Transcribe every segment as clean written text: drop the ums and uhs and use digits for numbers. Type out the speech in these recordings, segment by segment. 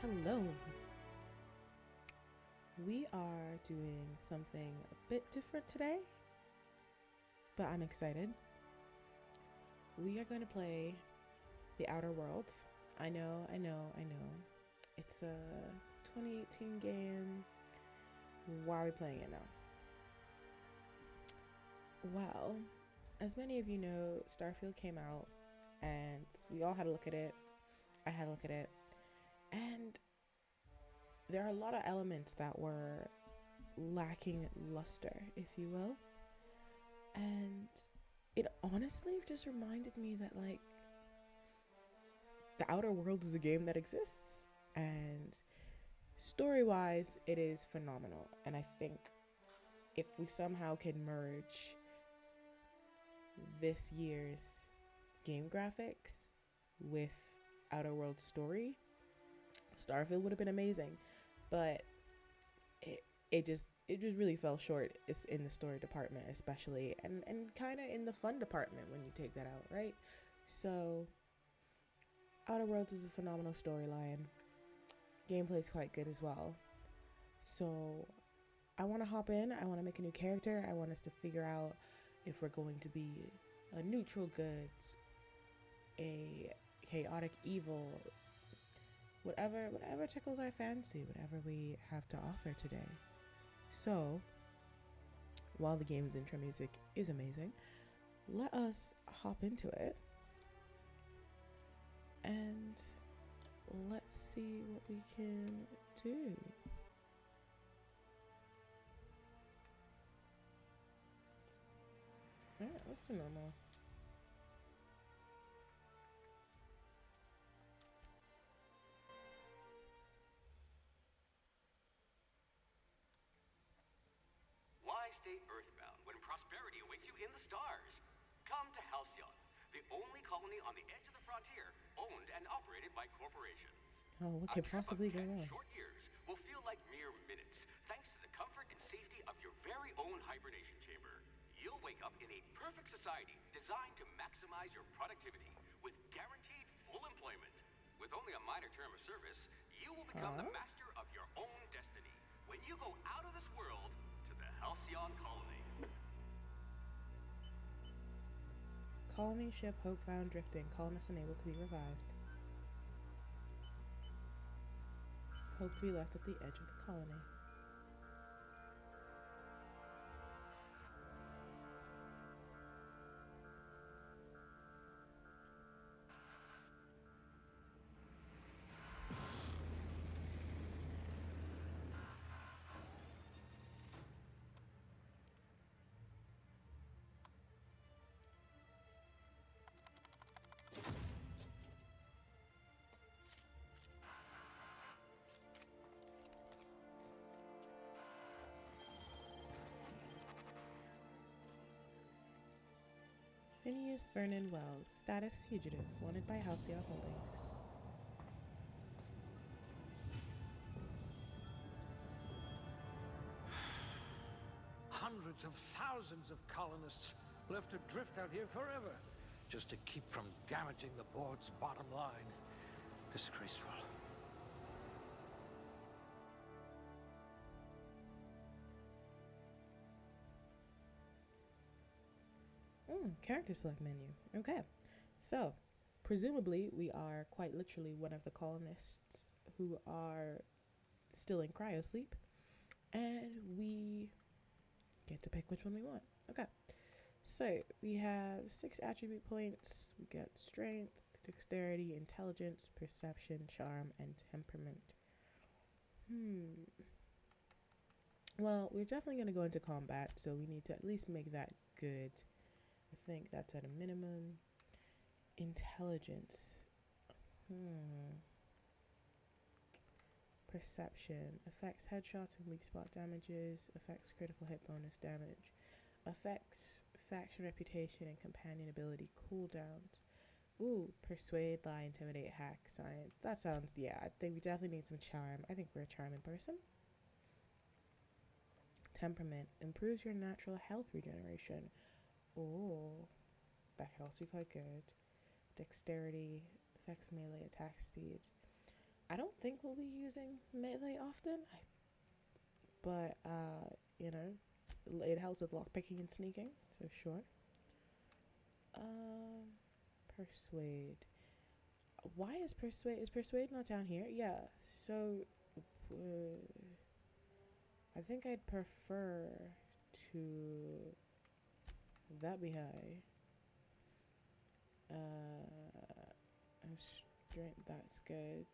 Hello. We are doing something a bit different today, but I'm excited. We are going to play The Outer Worlds. I know. It's a 2018 game. Why are we playing it now? Well, as many of you know, Starfield came out and we all had a look at it. I had a look at it. And there are a lot of elements that were lacking luster, if you will. And it honestly just reminded me that, like, The Outer Worlds is a game that exists. And story-wise, it is phenomenal. And I think if we somehow can merge this year's game graphics with Outer Worlds story, Starfield would have been amazing. But it just really fell short. It's in the story department especially, and kind of in the fun department when you take that out, right? So Outer Worlds is a phenomenal storyline. Gameplay is quite good as well. So I want to hop in. I want to make a new character. I want us to figure out if we're going to be a neutral good, a chaotic evil, whatever tickles our fancy, whatever we have to offer today. So, while the game's intro music is amazing, let us hop into it and let's see what we can do. Alright, let's do normal. Why stay earthbound when prosperity awaits you in the stars? Come to Halcyon, the only colony on the edge of the frontier, owned and operated by corporations. Oh, what could possibly go wrong? Short years will feel like mere minutes, thanks to the comfort and safety of your very own hibernation chamber. You'll wake up in a perfect society designed to maximize your productivity with guaranteed full employment. With only a minor term of service, you will become the master of your own destiny when you go out of this world to the Halcyon colony. Colony ship Hope found drifting. Colonists unable to be revived. Hope to be left at the edge of the colony. Phineas Vernon Wells, status fugitive, wanted by Halcyon Holdings. Hundreds of thousands of colonists left adrift out here forever, just to keep from damaging the board's bottom line. Disgraceful. Character select menu. Okay. So, presumably, we are quite literally one of the colonists who are still in cryosleep, and we get to pick which one we want. Okay. So, we have 6 attribute points. We got strength, dexterity, intelligence, perception, charm, and temperament. Well, we're definitely going to go into combat, so we need to at least make that good. I think that's at a minimum. Intelligence. Perception. Affects headshots and weak spot damages. Affects critical hit bonus damage. Affects faction reputation and companion ability cooldowns. Ooh, persuade, lie, intimidate, hack, science. That sounds, yeah, I think we definitely need some charm. I think we're a charming person. Temperament. Improves your natural health regeneration. Oh, that could also be quite good. Dexterity affects melee attack speed. I don't think we'll be using melee often, but you know, it helps with lockpicking and sneaking, so sure. Persuade. Why is persuade not down here? Yeah. So, I think I'd prefer to that be high. Strength, that's good.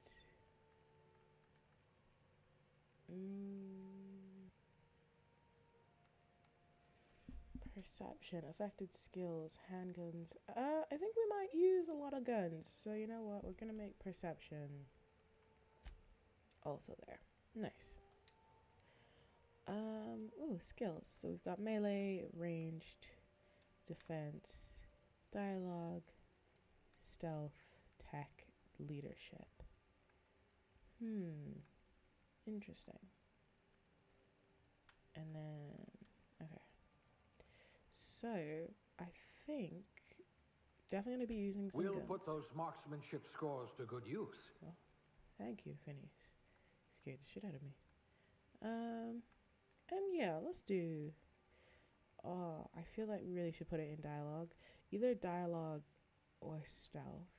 Perception, affected skills, handguns. I think we might use a lot of guns. So you know what? We're gonna make perception also there. Nice. Ooh, skills. So we've got melee, ranged, defense, dialogue, stealth, tech, leadership. Interesting. And then, okay. So, I think definitely going to be using some We'll guns. put those marksmanship scores to good use. Well, thank you, Phineas. Scared the shit out of me. And yeah, let's do... Oh, I feel like we really should put it in dialogue. Either dialogue or stealth.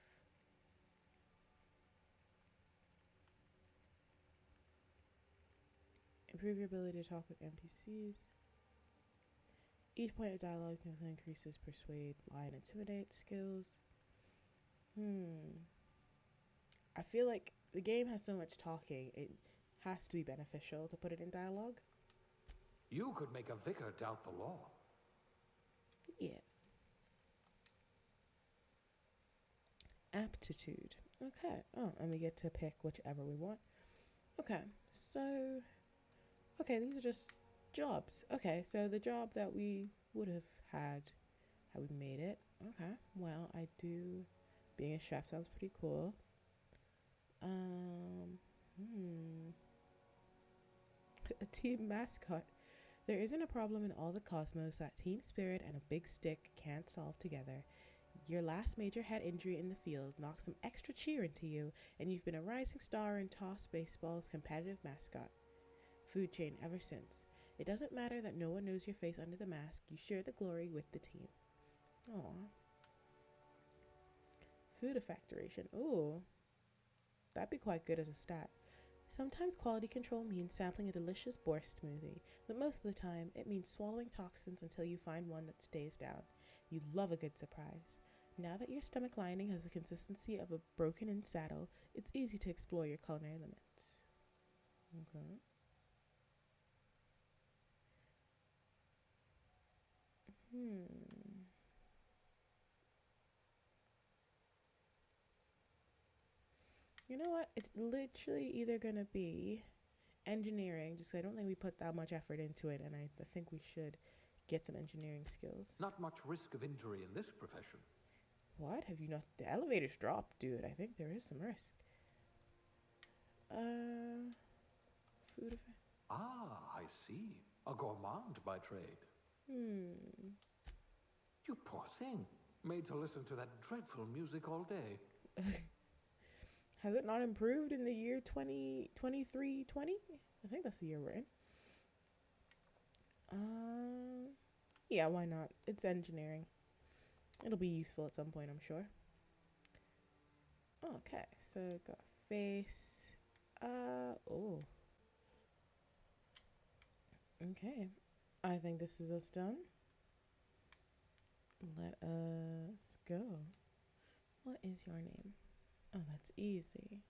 Improve your ability to talk with NPCs. Each point of dialogue increases persuade, lie, and intimidate skills. I feel like the game has so much talking, it has to be beneficial to put it in dialogue. You could make a vicar doubt the law. Yeah. Aptitude. Okay. Oh, and we get to pick whichever we want. Okay. So, okay, these are just jobs. Okay, so the job that we would have had we made it. Okay. Well, I do. Being a chef sounds pretty cool. A team mascot. There isn't a problem in all the cosmos that team spirit and a big stick can't solve together. Your last major head injury in the field knocked some extra cheer into you, and you've been a rising star in toss baseball's competitive mascot food chain ever since. It doesn't matter that no one knows your face under the mask. You share the glory with the team. Aww. Food effect duration. Ooh. That'd be quite good as a stat. Sometimes quality control means sampling a delicious borscht smoothie, but most of the time it means swallowing toxins until you find one that stays down. You love a good surprise. Now that your stomach lining has the consistency of a broken-in saddle, it's easy to explore your culinary limits. Okay. You know what? It's literally either gonna be engineering, just 'cause I don't think we put that much effort into it, and I think we should get some engineering skills. Not much risk of injury in this profession. What? Have you not? The elevator's dropped, dude. I think there is some risk. Food effect. Ah, I see. A gourmand by trade. You poor thing. Made to listen to that dreadful music all day. Has it not improved in the year 2023-20? I think that's the year we're in. Yeah, why not? It's engineering. It'll be useful at some point, I'm sure. Okay, so got face. Oh. Okay. I think this is us done. Let us go. What is your name? Oh, that's easy.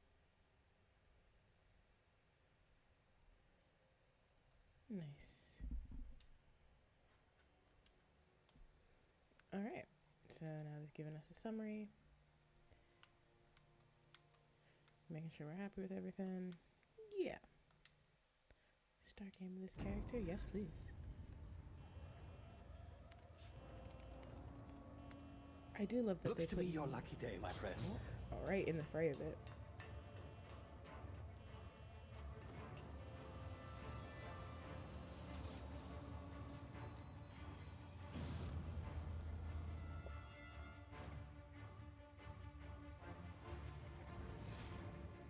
Nice. All right. So now they've given us a summary. Making sure we're happy with everything. Yeah. Start game with this character? Yes, please. I do love that Looks they to put be your lucky day, my friend. all right in the fray of it.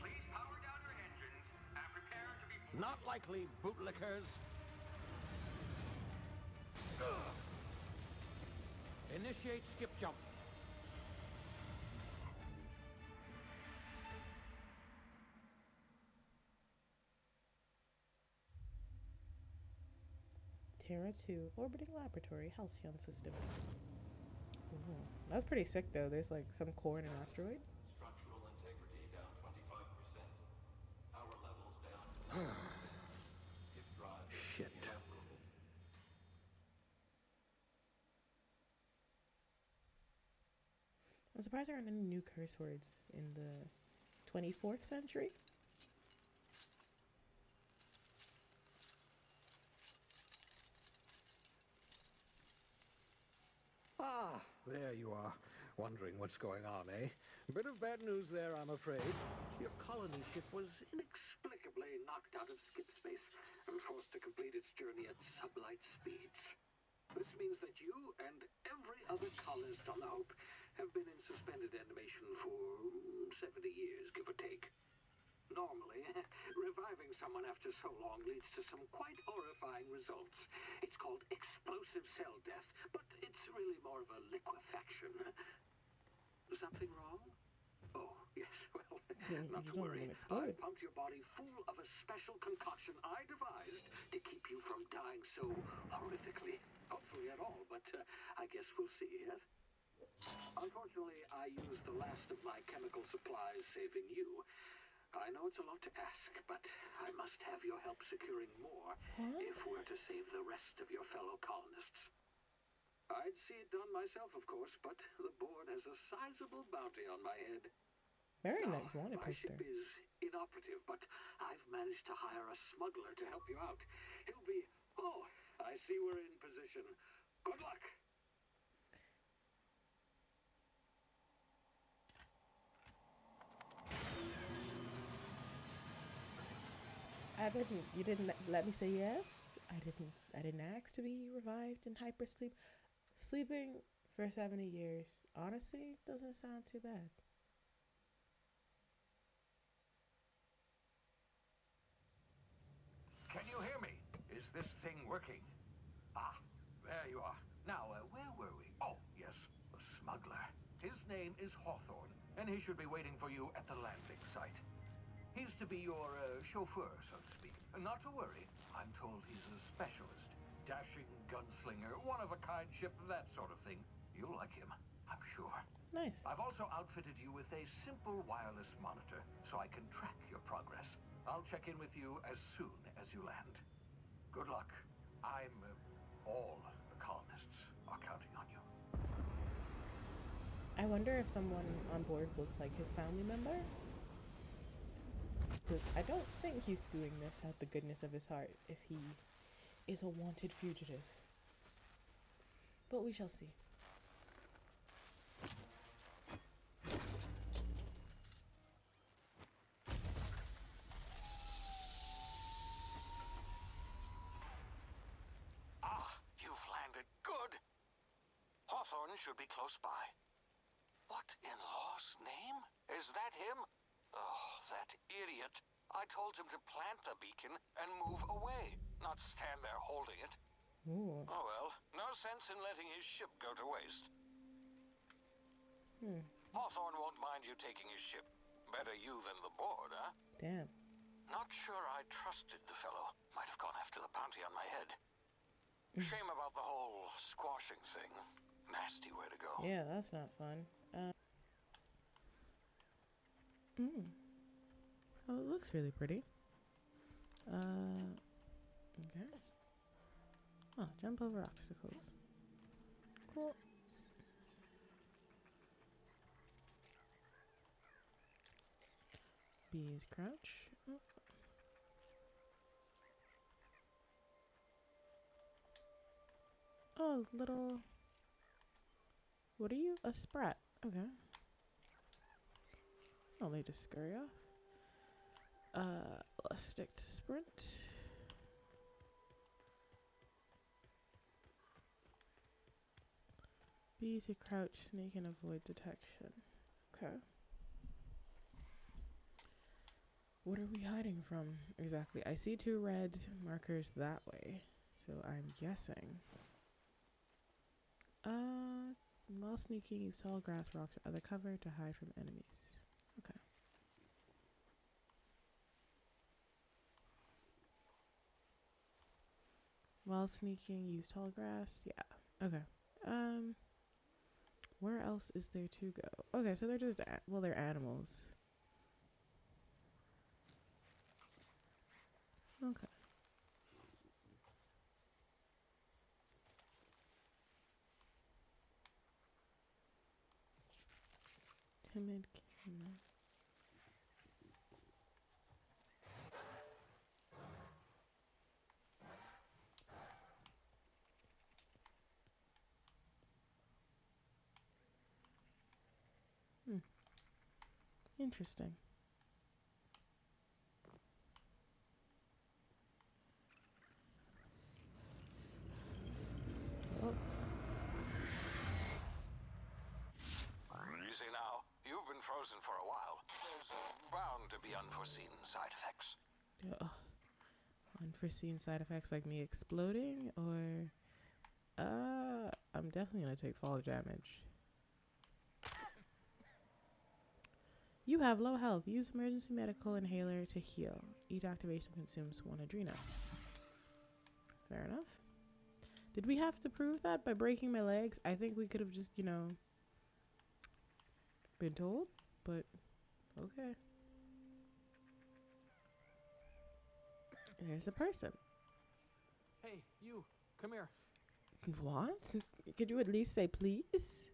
Please power down unlikely bootlickers. Initiate skip jump. Terra 2, orbiting laboratory, Halcyon system. Ooh. That's pretty sick though. There's like some core in an asteroid. Structural integrity down 25%. Power levels down 11%. Skip drive Shit. evaporated. I'm surprised there aren't any new curse words in the 24th century. Ah, there you are. Wondering what's going on, eh? Bit of bad news there, I'm afraid. Your colony ship was inexplicably knocked out of skip space and forced to complete its journey at sublight speeds. This means that you and every other colonist on the Hope have been in suspended animation for 70 years, give or take. Normally, reviving someone after so long leads to some quite horrifying results. It's called explosive cell death, but it's really more of a liquefaction. Something wrong? Oh, yes, well, not to worry. I pumped your body full of a special concoction I devised to keep you from dying so horrifically. Hopefully at all, but I guess we'll see, yes? Unfortunately, I used the last of my chemical supplies saving you. I know it's a lot to ask, but I must have your help securing more if we're to save the rest of your fellow colonists. I'd see it done myself, of course, but the board has a sizable bounty on my head. Very Now, nice wanted my poster. ship is inoperative, but I've managed to hire a smuggler to help you out. He'll be... Oh, I see we're in position. Good luck! You didn't let me say yes. I didn't ask to be revived in hypersleep. Sleeping for 70 years, honestly, doesn't sound too bad. Can you hear me? Is this thing working? Ah, there you are. Now, where were we? Oh, yes, the smuggler. His name is Hawthorne, and he should be waiting for you at the landing site. He's to be your chauffeur, so to speak. Not to worry. I'm told he's a specialist. Dashing gunslinger, one-of-a-kind ship, that sort of thing. You'll like him, I'm sure. Nice. I've also outfitted you with a simple wireless monitor, so I can track your progress. I'll check in with you as soon as you land. Good luck. All the colonists are counting on you. I wonder if someone on board was like his family member. Because I don't think he's doing this out the goodness of his heart if he is a wanted fugitive. But we shall see. Ah, you've landed good. Hawthorne should be close by. What in law's name? Is that him? Oh, that idiot. I told him to plant the beacon and move away, not stand there holding it. Ooh. Oh well, no sense in letting his ship go to waste. Hawthorne won't mind you taking his ship. Better you than the board, huh? Damn. Not sure I trusted the fellow. Might have gone after the bounty on my head. Shame about the whole squashing thing. Nasty way to go. Yeah, that's not fun. Oh, it looks really pretty. Okay. Oh, jump over obstacles. Cool. B is crouch. Oh, little... What are you? A sprat. Okay. Oh, they just scurry off. Let's stick to sprint. B to crouch, sneak, and avoid detection. Okay. What are we hiding from? Exactly. I see 2 red markers that way. So I'm guessing. While sneaking, use tall grass, rocks, or other cover to hide from enemies. Okay. While sneaking, use tall grass. Yeah. Okay. Where else is there to go? Okay, so they're just well, they're animals. Okay. Timid camera. Interesting. Oh, You see now, you've been frozen for a while. There's bound to be unforeseen side effects. unforeseen side effects like me exploding, or I'm definitely gonna take fall damage. You have low health. Use emergency medical inhaler to heal. Each activation consumes 1 adrena. Fair enough. Did we have to prove that by breaking my legs? I think we could have just, been told, but okay. There's a person. Hey, you, come here. What? Could you at least say please?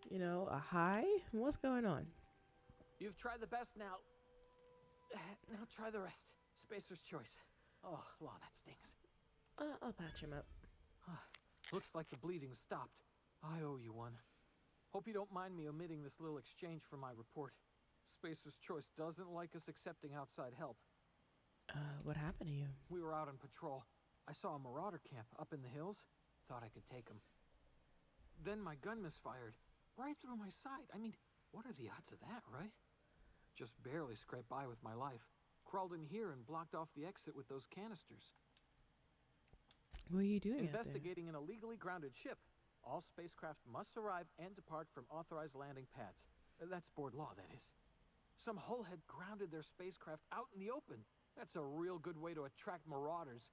A hi? What's going on? You've tried the best now. Now try the rest. Spacer's choice. Oh, law, that stings. I'll patch him up. Looks like the bleeding stopped. I owe you one. Hope you don't mind me omitting this little exchange from my report. Spacer's choice doesn't like us accepting outside help. What happened to you? We were out on patrol. I saw a marauder camp up in the hills. Thought I could take him. Then my gun misfired. Right through my side. I mean, what are the odds of that, right? Just barely scraped by with my life. Crawled in here and blocked off the exit with those canisters. What are you doing Investigating an illegally grounded ship. All spacecraft must arrive and depart from authorized landing pads. That's board law, that is. Some hull had grounded their spacecraft out in the open. That's a real good way to attract marauders.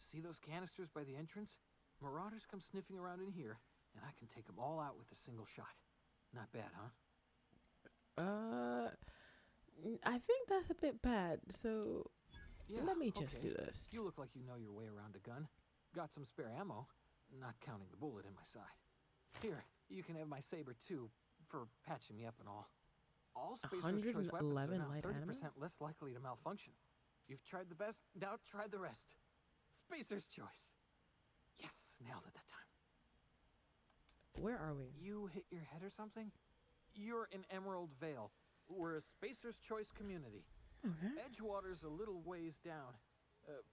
See those canisters by the entrance? Marauders come sniffing around in here, and I can take them all out with a single shot. Not bad, huh? I think that's a bit bad, so Yeah, let me just okay. do this. You look like you know your way around a gun. Got some spare ammo, not counting the bullet in my side. Here, you can have my saber too, for patching me up and all. All Spacer's choice weapons are 111 now light 30% ammo? less likely to malfunction. You've tried the best, now try the rest. Spacer's choice. Yes, nailed it that time. Where are we? You hit your head or something? You're in Emerald Vale. We're a Spacer's choice community. Okay. Edgewater's a little ways down.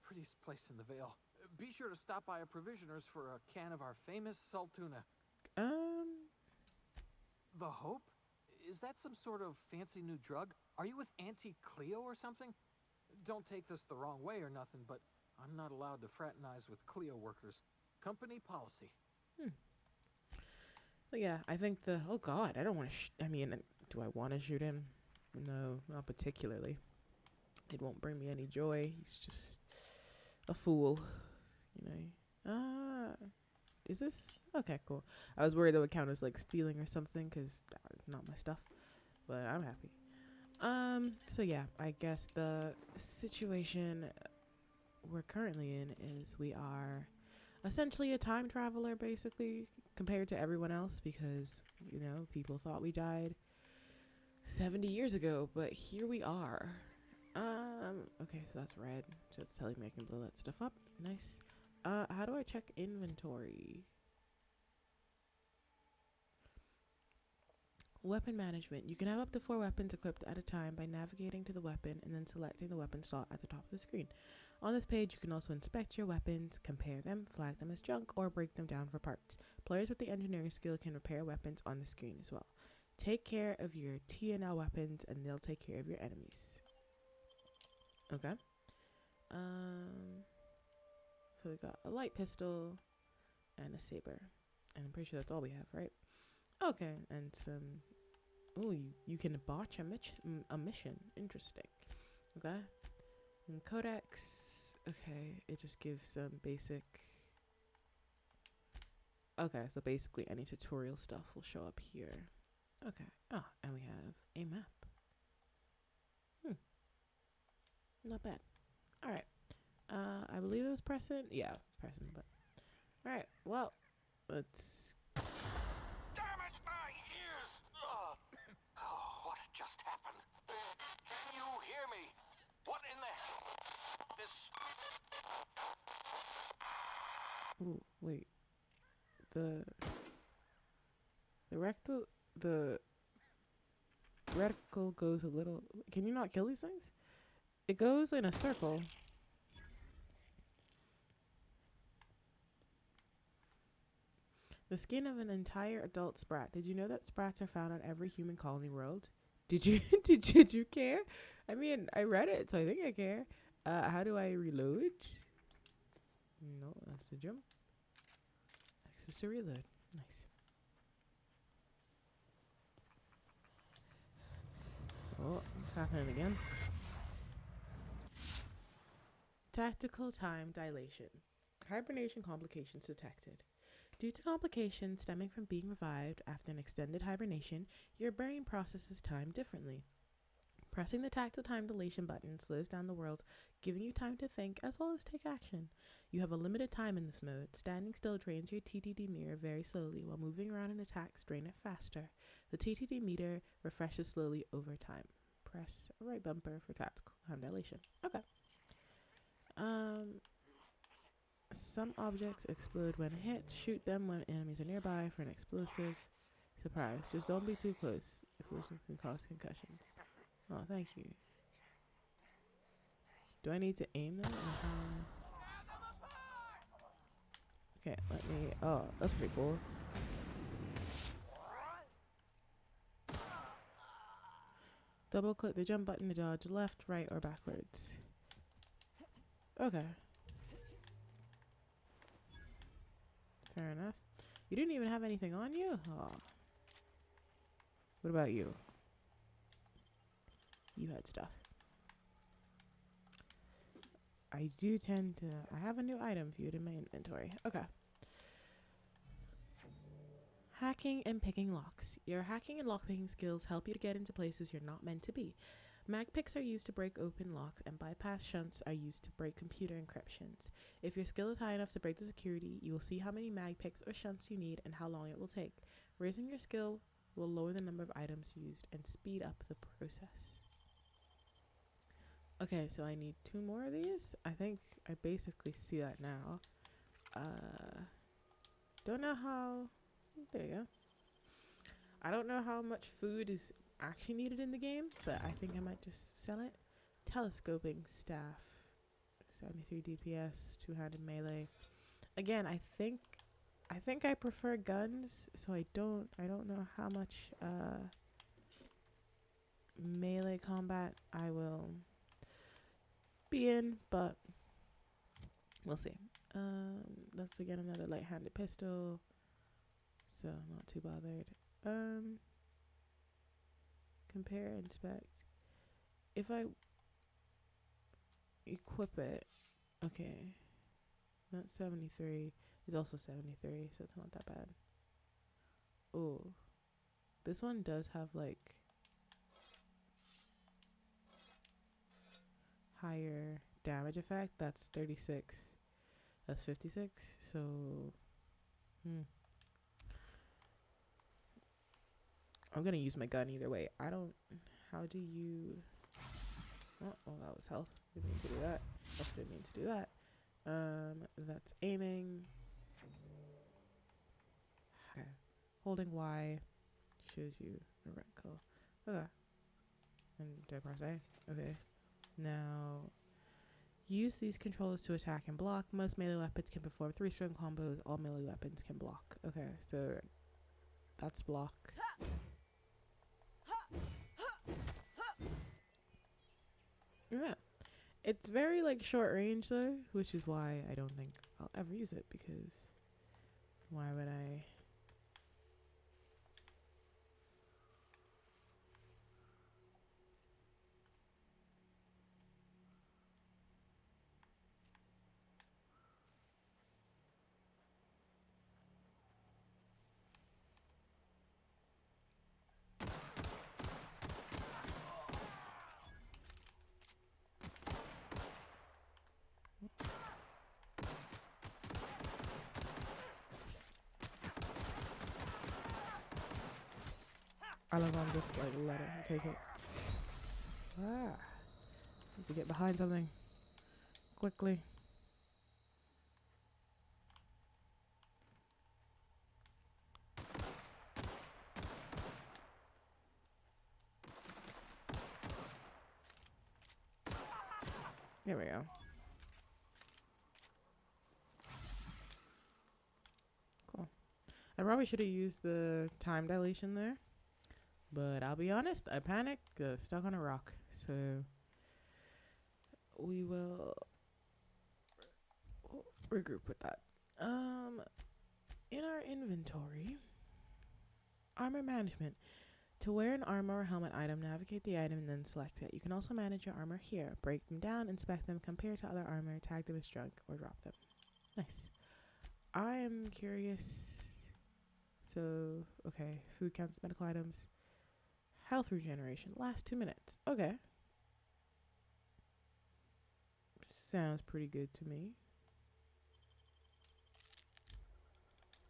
Prettiest place in the Vale. Be sure to stop by a provisioner's for a can of our famous salt tuna. The Hope? Is that some sort of fancy new drug? Are you with Auntie Cleo or something? Don't take this the wrong way or nothing, but I'm not allowed to fraternize with Cleo workers. Company policy. Well, yeah, I think oh god, I don't want to do I want to shoot him? No, not particularly. It won't bring me any joy. He's just a fool, is this? Okay, cool. I was worried that would count as like stealing or something, because not my stuff, but I'm happy. So yeah, I guess the situation we're currently in is we are essentially a time traveler, basically, compared to everyone else, because, people thought we died 70 years ago, but here we are. Okay, so that's red, so it's telling me I can blow that stuff up. Nice. How do I check inventory? Weapon management. You can have up to 4 weapons equipped at a time by navigating to the weapon and then selecting the weapon slot at the top of the screen. On this page, you can also inspect your weapons, compare them, flag them as junk, or break them down for parts. Players with the engineering skill can repair weapons on the screen as well. Take care of your TNL weapons, and they'll take care of your enemies. Okay. So we got a light pistol and a saber. And I'm pretty sure that's all we have, right? Okay, and some... Oh, you can botch a mission. Interesting. Okay. And codex. Okay, it just gives some basic... Okay, so basically any tutorial stuff will show up here. Okay. Ah, and we have a map. Not bad. Alright. I believe it was pressing. Yeah, it's pressing, but... Alright, well, let's... Damn it, my ears! Oh, what just happened? Can you hear me? What in the hell? This... Ooh, wait. The reticle goes a little... Can you not kill these things? It goes in a circle. The skin of an entire adult sprat. Did you know that sprats are found on every human colony world? Did you did you care? I mean, I read it, so I think I care. How do I reload? No, that's the jump. Access to reload. Nice. Oh, it's happening again. Tactical time dilation. Hibernation complications detected. Due to complications stemming from being revived after an extended hibernation, your brain processes time differently. Pressing the tactile time dilation button slows down the world, giving you time to think as well as take action. You have a limited time in this mode. Standing still drains your TTD meter very slowly, while moving around in attacks drain it faster. The TTD meter refreshes slowly over time. Press right bumper for tactical time dilation. Okay. Some objects explode when hit. Shoot them when enemies are nearby for an explosive surprise. Just don't be too close. Explosions can cause concussions. Oh, thank you. Do I need to aim them? Okay, let me... Oh, that's pretty cool. Double click the jump button to dodge left, right, or backwards. Okay. Fair enough. You didn't even have anything on you? Oh. What about you? You had stuff. I do tend to... I have a new item viewed in my inventory. Okay. Hacking and picking locks. Your hacking and lockpicking skills help you to get into places you're not meant to be. Mag picks are used to break open locks, and bypass shunts are used to break computer encryptions. If your skill is high enough to break the security, you will see how many mag picks or shunts you need and how long it will take. Raising your skill will lower the number of items used and speed up the process. Okay, so I need 2 more of these. I think I basically see that now. Don't know how... There you go. I don't know how much food is actually needed in the game, but I think I might just sell it. Telescoping staff. 73 DPS, 2-handed melee. Again, I think I prefer guns, so I don't know how much melee combat I will be in, but we'll see. That's again another light-handed pistol, so I'm not too bothered. Compare, inspect. If I equip it, okay, that's 73. It's also 73, so it's not that bad. Oh, this one does have like higher damage effect. That's 36. That's 56. So, I'm gonna use my gun either way. How do you... Oh, that was health. Didn't mean to do that. Also didn't mean to do that. That's aiming. Okay. Holding Y shows you a reticle. Okay. And do I press A? Okay. Now, use these controllers to attack and block. Most melee weapons can perform 3-string combos. All melee weapons can block. Okay, so that's block. Yeah. It's very like short range though, which is why I don't think I'll ever use it, because why would I? I love how I'm just like let it take it. Ah, need to get behind something quickly. There we go. Cool. I probably should have used the time dilation there, but I'll be honest, I panicked, stuck on a rock. So we will regroup with that. In our inventory, armor management. To wear an armor or helmet item, navigate the item and then select it. You can also manage your armor here. Break them down, inspect them, compare to other armor, tag them as junk, or drop them. Nice. I am curious. So, okay. Food counts, medical items. Health regeneration. Last 2 minutes. Okay. Sounds pretty good to me.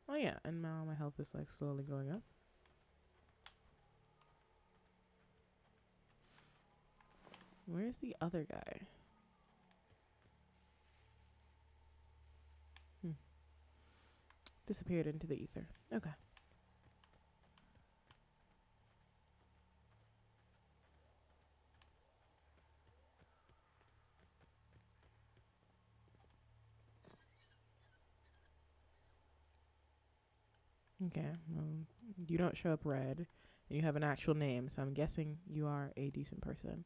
Oh yeah, and now my health is like slowly going up. Where's the other guy? Disappeared into the ether. Okay. Okay. You don't show up red, and you have an actual name, so I'm guessing you are a decent person.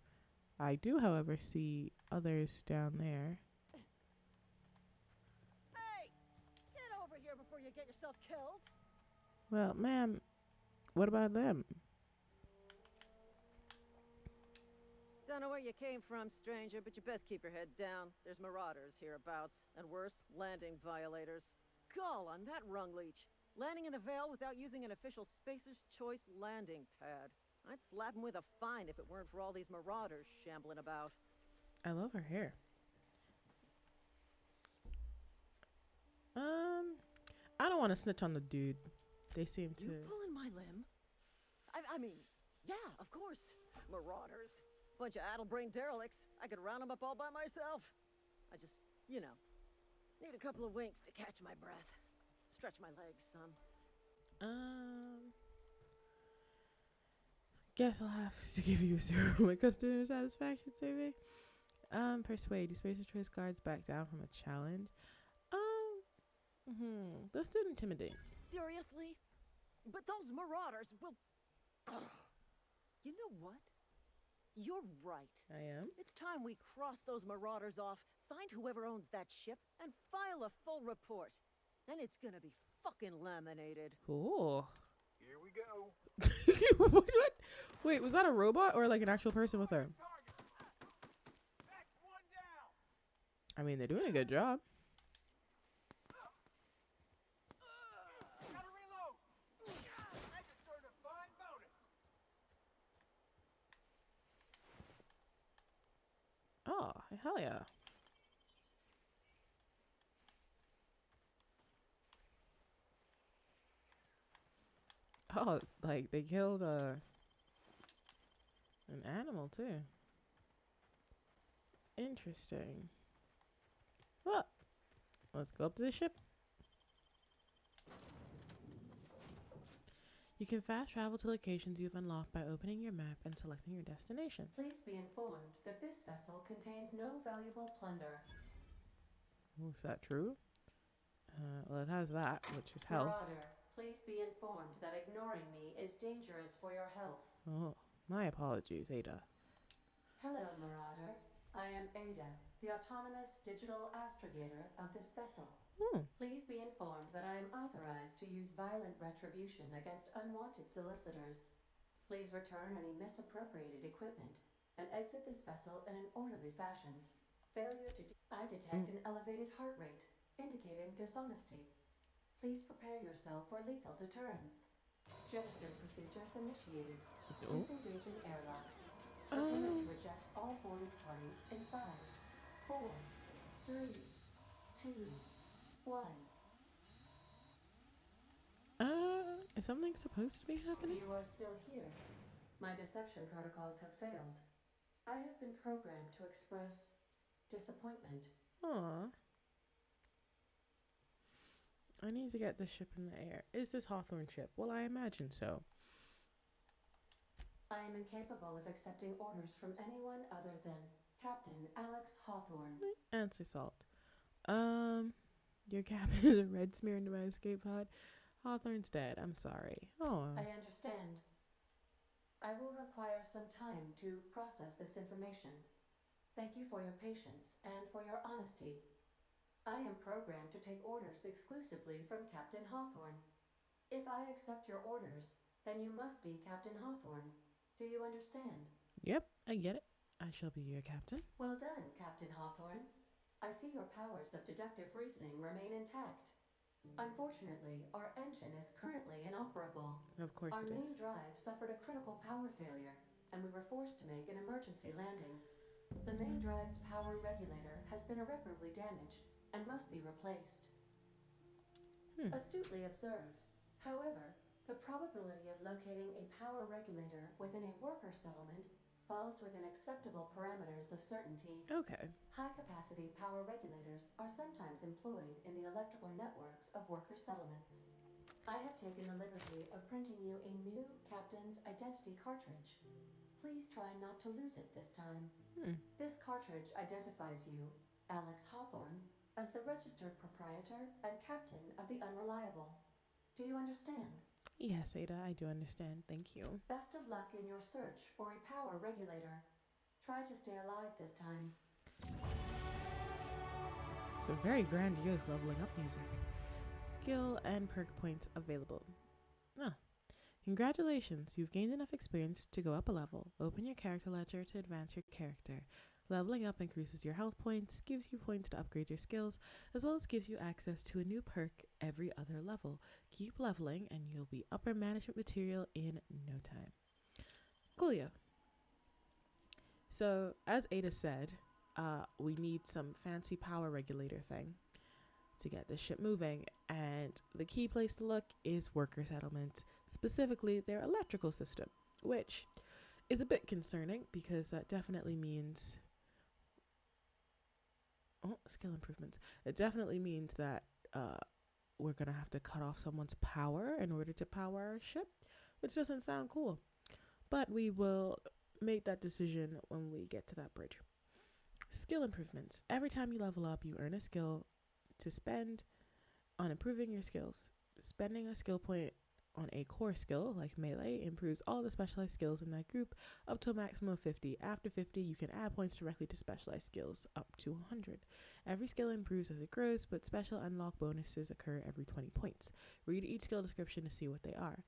I do, however, see others down there. Hey! Get over here before you get yourself killed! Well, ma'am, what about them? Don't know where you came from, stranger, but you best keep your head down. There's marauders hereabouts, and worse, landing violators. Gall on that rung leech. Landing in the Vale without using an official Spacer's Choice landing pad. I'd slap him with a fine if it weren't for all these marauders shambling about. I love her hair. I don't want to snitch on the dude. They seem to... You pulling my limb? I mean, yeah, of course. Marauders. Bunch of addle-brained derelicts. I could round them up all by myself. I just, you know, need a couple of winks to catch my breath. Stretch my legs, son. Guess I'll have to give you a 0 with customer satisfaction survey. Persuade. You Spacer's Choice guards back down from a challenge. Let's do intimidate. Seriously? But those marauders will... Ugh. You know what? You're right. I am. It's time we cross those marauders off, find whoever owns that ship, and file a full report. Then it's gonna be fucking laminated. Cool. Here we go. what? Wait, was that a robot or like an actual person with her? That's one down. I mean, they're doing a good job. Gotta reload. I just earned a fine bonus. Oh, hell yeah. Oh, like they killed an animal too. Interesting. Well, let's go up to the ship. You can fast travel to locations you've unlocked by opening your map and selecting your destination. Please be informed that this vessel contains no valuable plunder. Oh, is that true? Well, it has that, which is health. Marauder, please be informed that ignoring me is dangerous for your health. Oh, my apologies, Ada. Hello, Marauder. I am Ada, the autonomous digital astrogator of this vessel. Hmm. Please be informed that I am authorized to use violent retribution against unwanted solicitors. Please return any misappropriated equipment and exit this vessel in an orderly fashion. Failure to I detect an elevated heart rate, indicating dishonesty. Please prepare yourself for lethal deterrence. Jettison procedures initiated. Oh. Disengaging airlocks. Prepare to reject all boarded parties in 5, 4, 3, 2, 1. Is something supposed to be happening? You are still here. My deception protocols have failed. I have been programmed to express disappointment. Aw. I need to get the ship in the air. Is this Hawthorne ship? Well, I imagine so. I am incapable of accepting orders from anyone other than Captain Alex Hawthorne. Answer salt. Your cabin is a red smear into my escape pod. Hawthorne's dead. I'm sorry. Oh. I understand. I will require some time to process this information. Thank you for your patience and for your honesty. I am programmed to take orders exclusively from Captain Hawthorne. If I accept your orders, then you must be Captain Hawthorne. Do you understand? Yep, I get it. I shall be your captain. Well done, Captain Hawthorne. I see your powers of deductive reasoning remain intact. Unfortunately, our engine is currently inoperable. Of course Our it main is. drive suffered a critical power failure, and we were forced to make an emergency landing. The main drive's power regulator has been irreparably damaged and must be replaced. Astutely observed. However, the probability of locating a power regulator within a worker settlement falls within acceptable parameters of certainty. Okay. High-capacity power regulators are sometimes employed in the electrical networks of worker settlements. I have taken the liberty of printing you a new Captain's Identity cartridge. Please try not to lose it this time. This cartridge identifies you, Alex Hawthorne, as the registered proprietor and captain of the Unreliable. Do you understand? Yes, Ada, I do understand. Thank you. Best of luck in your search for a power regulator. Try to stay alive this time. Some very grandiose leveling up music. Skill and perk points available. Congratulations, you've gained enough experience to go up a level. Open your character ledger to advance your character. Leveling up increases your health points, gives you points to upgrade your skills, as well as gives you access to a new perk every other level. Keep leveling and you'll be upper management material in no time. Coolio. So, as Ada said, we need some fancy power regulator thing to get the ship moving, and the key place to look is worker settlements, specifically their electrical system, which is a bit concerning because that definitely means skill improvements. It definitely means that we're gonna have to cut off someone's power in order to power our ship, which doesn't sound cool, but we will make that decision when we get to that bridge. Skill improvements. Every time you level up, you earn a skill to spend on improving your skills. Spending a skill point on a core skill like melee improves all the specialized skills in that group up to a maximum of 50. After 50, you can add points directly to specialized skills up to 100. Every skill improves as it grows, but special unlock bonuses occur every 20 points. Read each skill description to see what they are.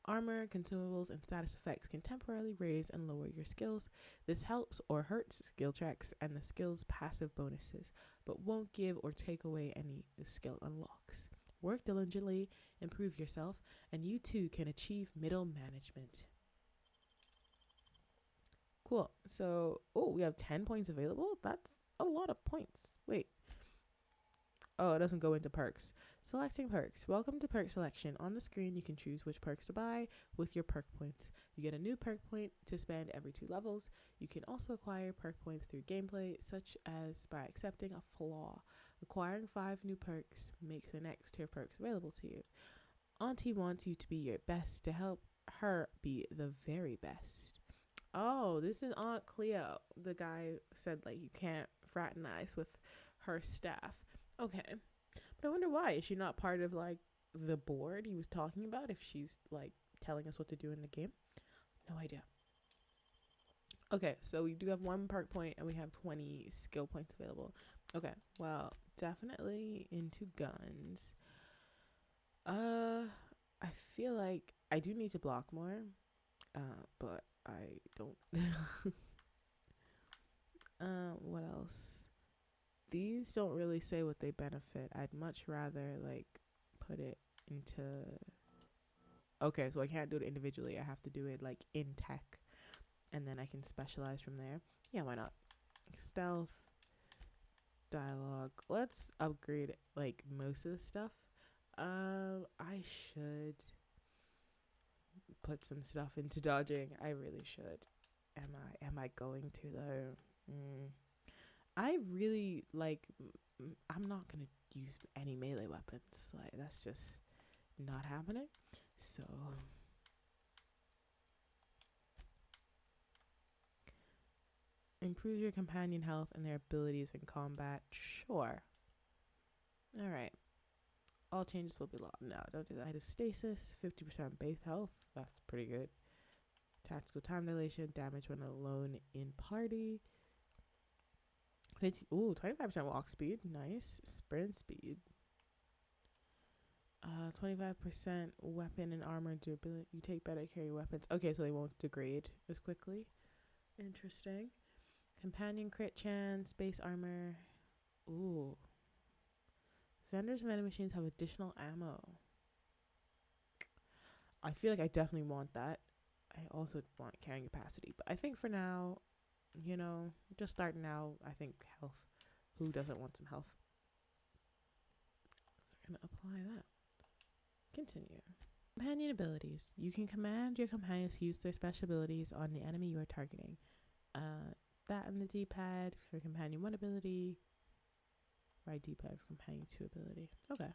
Armor, consumables, and status effects can temporarily raise and lower your skills. This helps or hurts skill checks and the skill's passive bonuses, but won't give or take away any skill unlocks. Work diligently, improve yourself, and you too can achieve middle management. Cool. So, we have 10 points available. That's a lot of points. Wait. Oh, it doesn't go into perks. Selecting perks. Welcome to perk selection. On the screen, you can choose which perks to buy with your perk points. You get a new perk point to spend every 2 levels. You can also acquire perk points through gameplay, such as by accepting a flaw. Acquiring 5 new perks makes the next tier perks available to you. Auntie wants you to be your best to help her be the very best. Oh, this is Aunt Cleo. The guy said, like, you can't fraternize with her staff. Okay. But I wonder why. Is she not part of, like, the board he was talking about if she's, like, telling us what to do in the game? No idea. Okay, so we do have 1 perk point and we have 20 skill points available. Okay, well, definitely into guns. I feel like I do need to block more, but I don't. What else? These don't really say what they benefit. I'd much rather like put it into. Okay, so I can't do it individually. I have to do it like in tech, and then I can specialize from there. Yeah, why not? Stealth, dialogue. Let's upgrade like most of the stuff. I should put some stuff into dodging. I really should. Am I going to though? I really like. I'm not gonna use any melee weapons. Like that's just not happening. So improves your companion health and their abilities in combat. Sure. All right. All changes will be lost. No, don't do that. Height of stasis, 50% base health. That's pretty good. Tactical time dilation, damage when alone in party. 25% walk speed. Nice. Sprint speed. 25% weapon and armor durability. You take better carry weapons. Okay, so they won't degrade as quickly. Interesting. Companion crit chance, base armor. Ooh. Vendors and vending machines have additional ammo. I feel like I definitely want that. I also want carrying capacity. But I think for now, just starting out, I think health. Who doesn't want some health? We're going to apply that. Continue. Companion abilities. You can command your companions to use their special abilities on the enemy you are targeting. That on the D-pad for companion 1 ability. Right D-pad for companion 2 ability. Okay.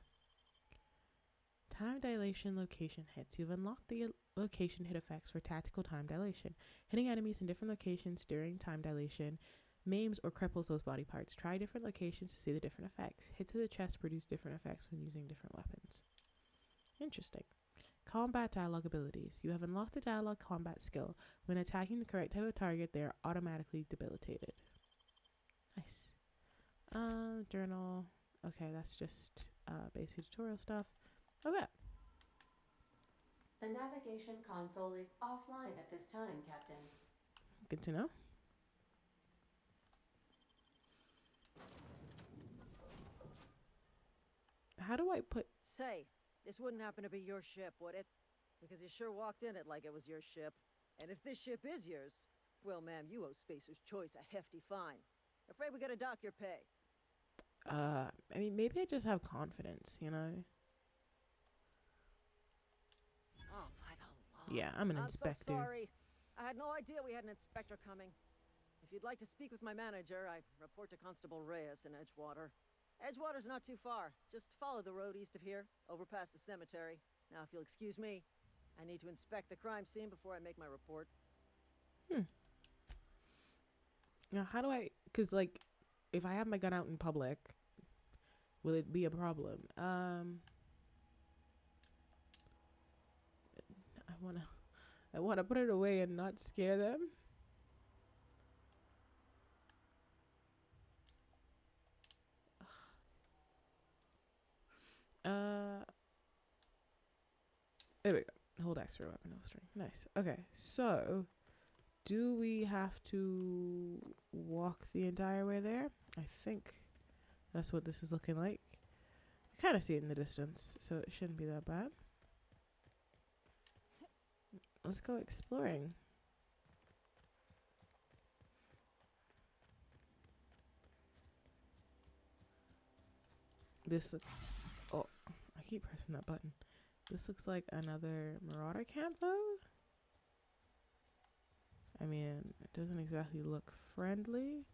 Time dilation location hits. You've unlocked the location hit effects for tactical time dilation. Hitting enemies in different locations during time dilation maims or cripples those body parts. Try different locations to see the different effects. Hits to the chest produce different effects when using different weapons. Interesting. Combat dialogue abilities. You have unlocked the dialogue combat skill. When attacking the correct type of target, they are automatically debilitated. Nice. Journal. Okay, that's just basic tutorial stuff. Okay. The navigation console is offline at this time, Captain. Good to know. How do I put... Say, this wouldn't happen to be your ship, would it? Because you sure walked in it like it was your ship. And if this ship is yours, well, ma'am, you owe Spacer's Choice a hefty fine. Afraid we gotta dock your pay. I mean, maybe I just have confidence, Oh, by the law. Yeah, I'm an inspector. So sorry. I had no idea we had an inspector coming. If you'd like to speak with my manager, I report to Constable Reyes in Edgewater. Edgewater's not too far. Just follow the road east of here, over past the cemetery. Now, if you'll excuse me, I need to inspect the crime scene before I make my report. Now, how do I... Because, like, if I have my gun out in public, will it be a problem? I wanna put it away and not scare them. There we go. Hold X for a weapon, no string. Nice. Okay, so do we have to walk the entire way there? I think that's what this is looking like. I kind of see it in the distance, so it shouldn't be that bad. Let's go exploring. This looks... Oh, I keep pressing that button. This looks like another Marauder camp, though. I mean, it doesn't exactly look friendly.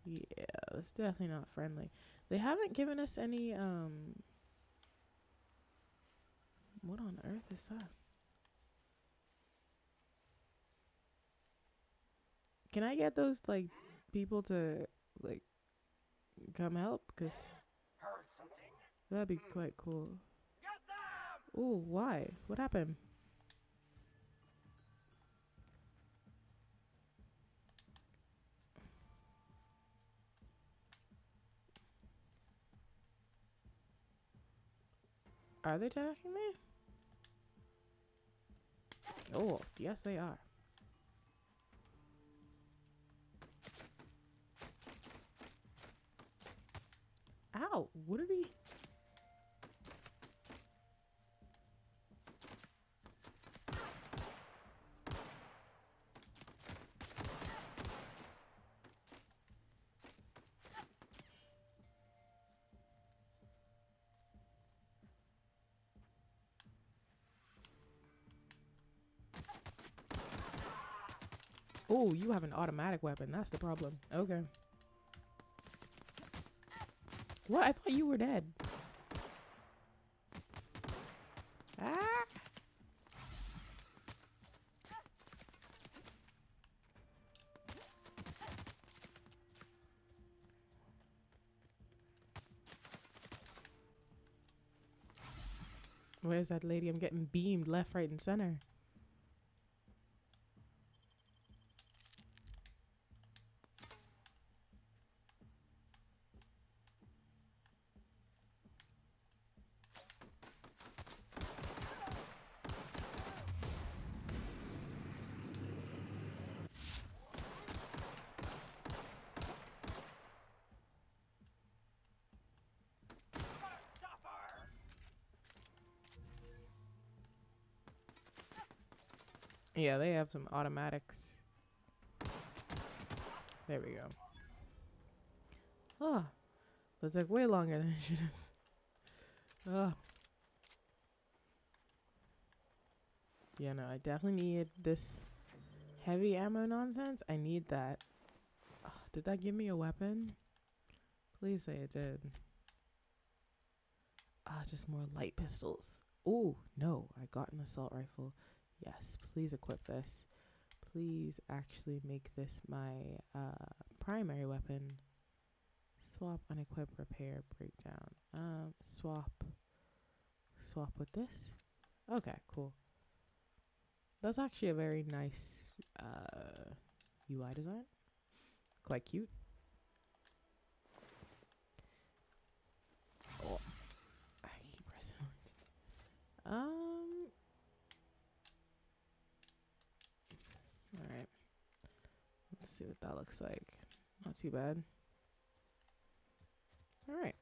Yeah, it's definitely not friendly. They haven't given us any, what on earth is that? Can I get those, like, people to, like, come help? Cause Heard something. that'd be quite cool. Ooh, why? What happened? Are they attacking me? Oh, yes they are. Ow, what did he... Oh, you have an automatic weapon. That's the problem. Okay. What? I thought you were dead. Ah! Where's that lady? I'm getting beamed left, right, and center. Yeah, they have some automatics. There we go. Oh, that took way longer than it should have. Oh. Yeah, no, I definitely need this heavy ammo nonsense. I need that. Oh, did that give me a weapon? Please say it did. Ah, just more light pistols. Oh, no, I got an assault rifle. Yes, please equip this. Please actually make this my primary weapon. Swap, unequip, repair, breakdown. Swap with this. Okay, cool. That's actually a very nice UI design. Quite cute. Oh, I keep pressing. All right. Let's see what that looks like. Not too bad. All right.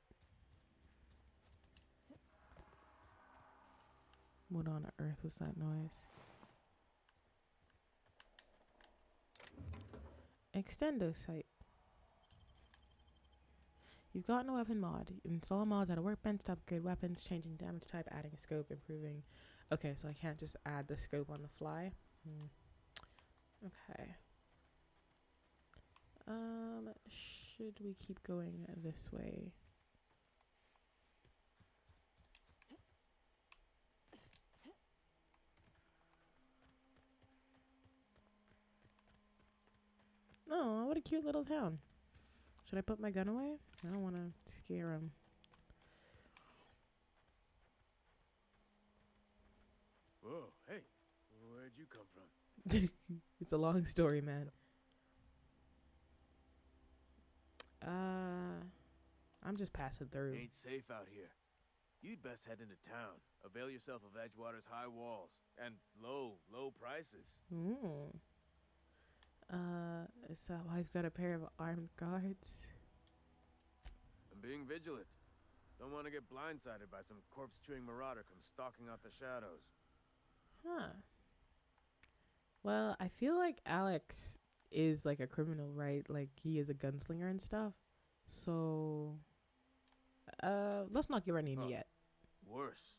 What on earth was that noise? Extendo site. You've gotten a weapon mod. Install mods at a workbench to upgrade weapons, changing damage type, adding a scope, improving. Okay, so I can't just add the scope on the fly. Okay. Should we keep going this way? Oh, what a cute little town. Should I put my gun away? I don't want to scare him. Whoa, hey, where'd you come from? It's a long story, man. I'm just passing through. Ain't safe out here. You'd best head into town. Avail yourself of Edgewater's high walls and low prices. So I've got a pair of armed guards. I'm being vigilant. Don't want to get blindsided by some corpse-chewing marauder come stalking out the shadows. Huh. Well, I feel like Alex is like a criminal, right? Like he is a gunslinger and stuff. So, let's not get ready yet. Worse,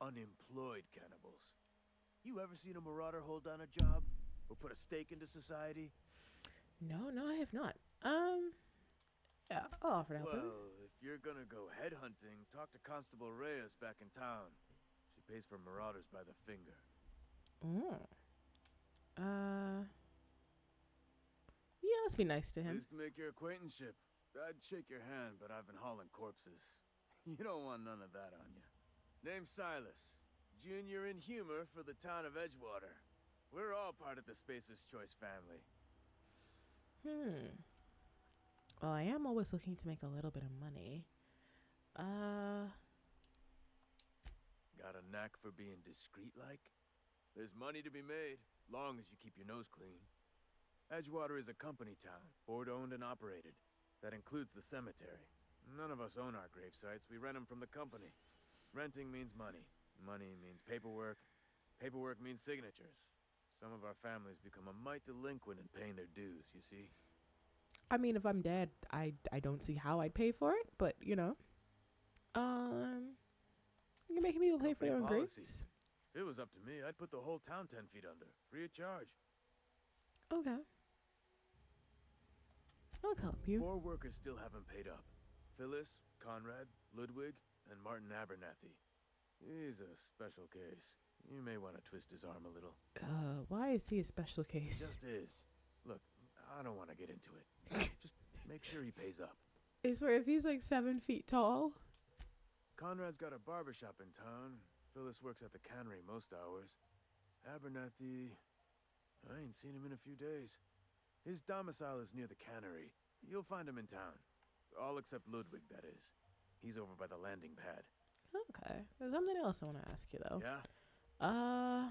unemployed cannibals. You ever seen a marauder hold down a job or put a stake into society? No, I have not. Yeah, I'll offer to help him. Well, if you're gonna go headhunting, talk to Constable Reyes back in town. She pays for marauders by the finger. Yeah, let's be nice to him. Pleased to make your acquaintanceship. I'd shake your hand, but I've been hauling corpses. You don't want none of that on you. Name's Silas. Junior in humor for the town of Edgewater. We're all part of the Spacer's Choice family. Well, I am always looking to make a little bit of money. Got a knack for being discreet-like? There's money to be made, long as you keep your nose clean. Edgewater is a company town, board-owned and operated. That includes the cemetery. None of us own our grave sites, we rent them from the company. Renting means money. Money means paperwork. Paperwork means signatures. Some of our families become a mite delinquent in paying their dues, you see? I mean, if I'm dead, I don't see how I'd pay for it, but, you know. You're making people pay for their own Company policy. graves? If it was up to me, I'd put the whole town 10 feet under, free of charge. Okay. I'll help you. 4 workers still haven't paid up. Phyllis, Conrad, Ludwig, and Martin Abernathy. He's a special case. You may want to twist his arm a little. Why is he a special case? Just is. Look, I don't want to get into it. Just make sure he pays up. I swear, if he's like 7 feet tall. Conrad's got a barbershop in town. Phyllis works at the cannery most hours. Abernathy, I ain't seen him in a few days. His domicile is near the cannery. You'll find him in town. All except Ludwig, that is. He's over by the landing pad. Okay. There's something else I want to ask you, though. Yeah?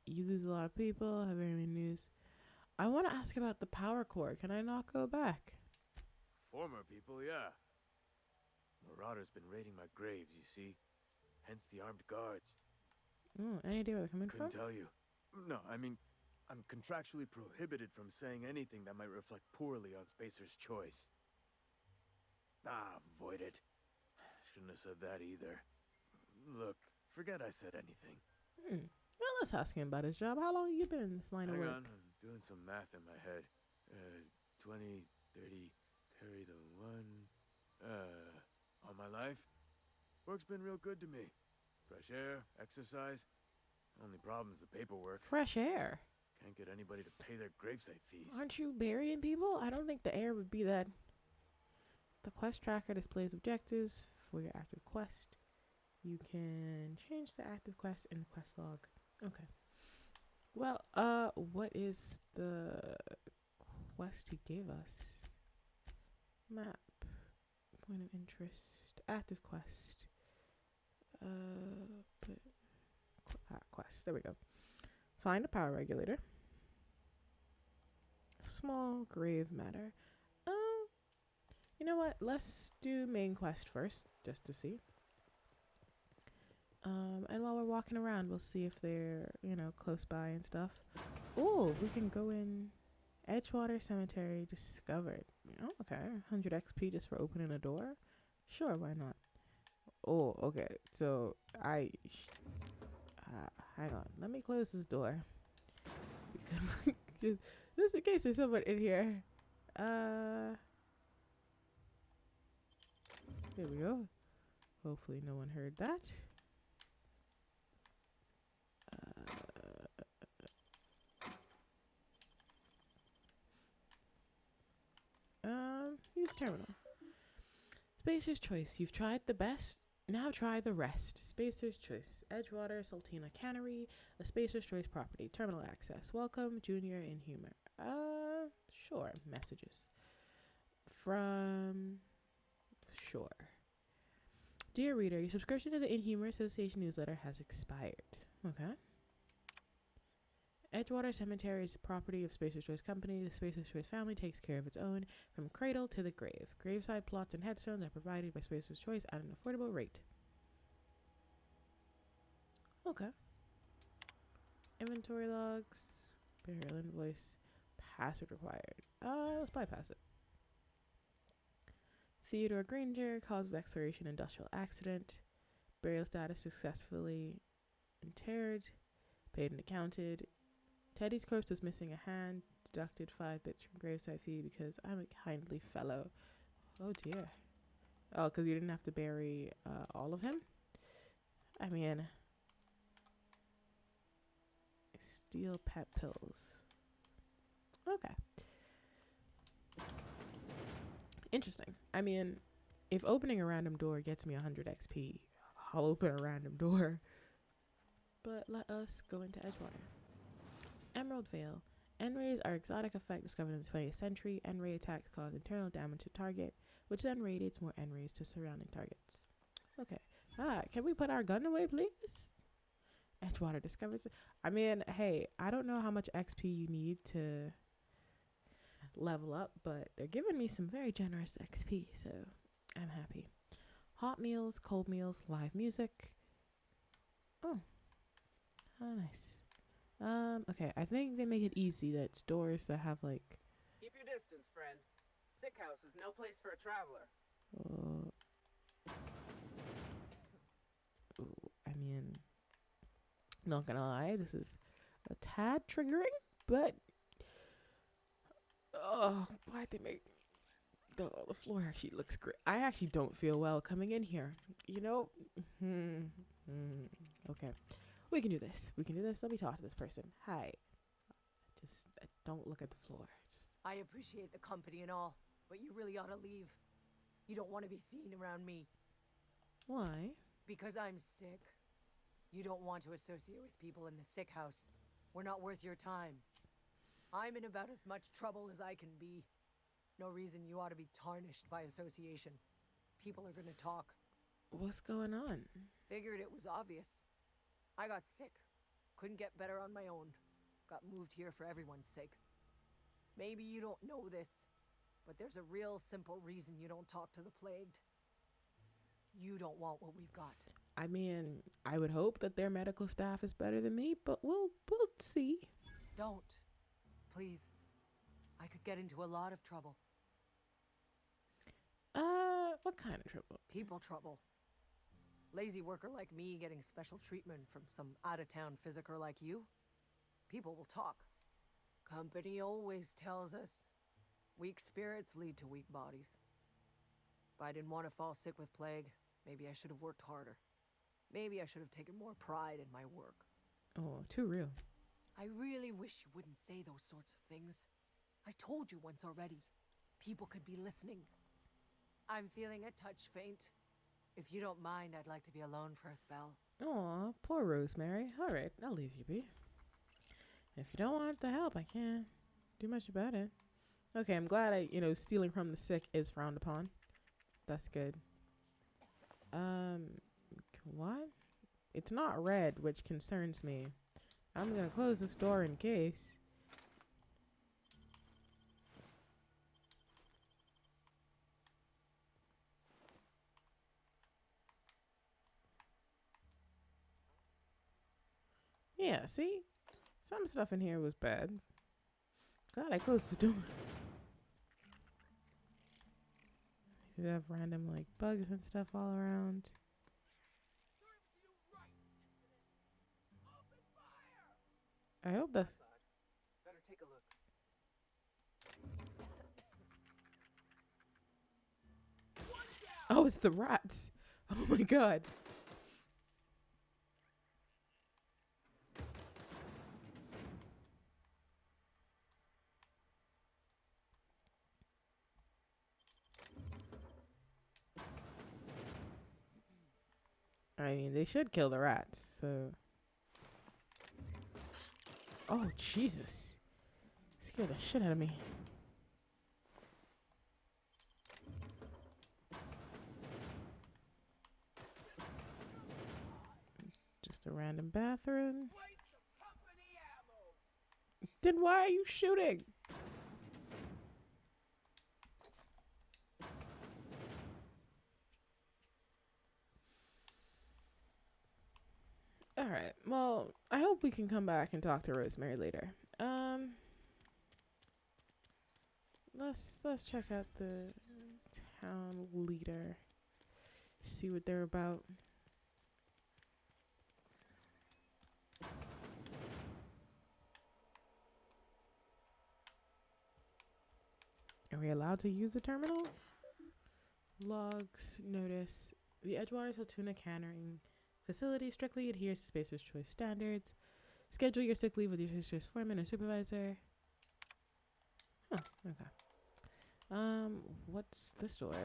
You lose a lot of people, have very many news. I want to ask about the power core. Can I not go back? Former people, yeah. Marauders been raiding my graves, you see. Hence the armed guards. Any idea where they're coming Couldn't from? tell you. No, I mean, I'm contractually prohibited from saying anything that might reflect poorly on Spacer's choice. Avoid it. Shouldn't have said that either. Look, forget I said anything. Well, let's ask him about his job. How long have you been in this line of Hang work? on, I'm doing some math in my head. 20, 30, carry the 1. All my life? Work's been real good to me. Fresh air, exercise. Only problem's the paperwork. Fresh air. Can't get anybody to pay their gravesite fees. Aren't you burying people? I don't think the air would be that. The quest tracker displays objectives for your active quest. You can change the active quest in the quest log. Okay. Well, what is the quest he gave us? Map. Point of interest. Active quest. Quest. There we go. Find a power regulator. Small grave matter. You know what? Let's do main quest first, just to see. And while we're walking around, we'll see if they're, close by and stuff. Oh, we can go in Edgewater Cemetery discovered. Oh, okay. 100 XP just for opening a door? Sure, why not? Oh, okay. So, hang on. Let me close this door. Just in case there's someone in here. There we go. Hopefully no one heard that. Use terminal. Spacer's choice. You've tried the best. Now try the rest. Spacer's choice. Edgewater, Saltina Cannery, a Spacer's choice property. Terminal access. Welcome, Junior Inhumer. Sure. Messages. From... Sure. Dear reader, your subscription to the Inhumer Association newsletter has expired. Okay. Edgewater Cemetery is a property of Spacer's Choice Company. The Spacer's Choice family takes care of its own from cradle to the grave. Graveside plots and headstones are provided by Spacer's Choice at an affordable rate. Okay. Inventory logs. Burial invoice. Password required. Let's bypass it. Theodore Granger, cause of expiration, industrial accident. Burial status successfully interred. Paid and accounted. Teddy's corpse was missing a hand. Deducted 5 bits from gravesite fee because I'm a kindly fellow. Oh dear. Oh, because you didn't have to bury all of him? I mean... Steal pet pills. Okay. Interesting. I mean, if opening a random door gets me 100 XP, I'll open a random door. But let us go into Edgewater. Emerald Veil. N-rays are exotic effect discovered in the 20th century. N-ray attacks cause internal damage to target. which then radiates more N rays to surrounding targets. Okay. Can we put our gun away, please? Edgewater discovers it. I mean, hey, I don't know how much XP you need to level up, but they're giving me some very generous XP, so I'm happy. Hot meals, cold meals, live music. Oh, nice. Okay, I think they make it easy that stores that have like. Keep your distance, friend. Sick house is no place for a traveler. I mean, not gonna lie, this is a tad triggering, but why'd they make the floor actually looks great. I actually don't feel well coming in here, you know. Okay, we can do this. Let me talk to this person. Hi. Just don't look at the floor. I appreciate the company and all, but you really ought to leave. You don't want to be seen around me. Why? Because I'm sick. You don't want to associate with people in the sick house. We're not worth your time. I'm in about as much trouble as I can be. No reason you ought to be tarnished by association. People are gonna talk. What's going on? Figured it was obvious. I got sick. Couldn't get better on my own. Got moved here for everyone's sake. Maybe you don't know this, but there's a real simple reason you don't talk to the plagued. You don't want what we've got. I mean, I would hope that their medical staff is better than me, but we'll see. Don't. Please. I could get into a lot of trouble. What kind of trouble? People trouble. Lazy worker like me getting special treatment from some out-of-town physiker like you. People will talk. Company always tells us weak spirits lead to weak bodies. If I didn't want to fall sick with plague, maybe I should have worked harder. Maybe I should have taken more pride in my work. Oh, too real. I really wish you wouldn't say those sorts of things. I told you once already. People could be listening. I'm feeling a touch faint. If you don't mind, I'd like to be alone for a spell. Aw, poor Rosemary. All right, I'll leave you be. If you don't want the help, I can't do much about it. Okay, I'm glad stealing from the sick is frowned upon. That's good. What? It's not red, which concerns me. I'm gonna close this door in case. Yeah, see? Some stuff in here was bad. Glad I closed the door. You have random, like, bugs and stuff all around. I hope that's... Better take a look. Oh, it's the rats. Oh my god. I mean, they should kill the rats, so... Oh, Jesus. Scared the shit out of me. Just a random bathroom. Then why are you shooting? Alright, well, I hope we can come back and talk to Rosemary later. Let's check out the town leader. See what they're about. Are we allowed to use the terminal? Logs, notice. The Edgewater Tuna Canning facility strictly adheres to Spacer's Choice standards. Schedule your sick leave with your sister's foreman or supervisor. Huh, okay. What's this door?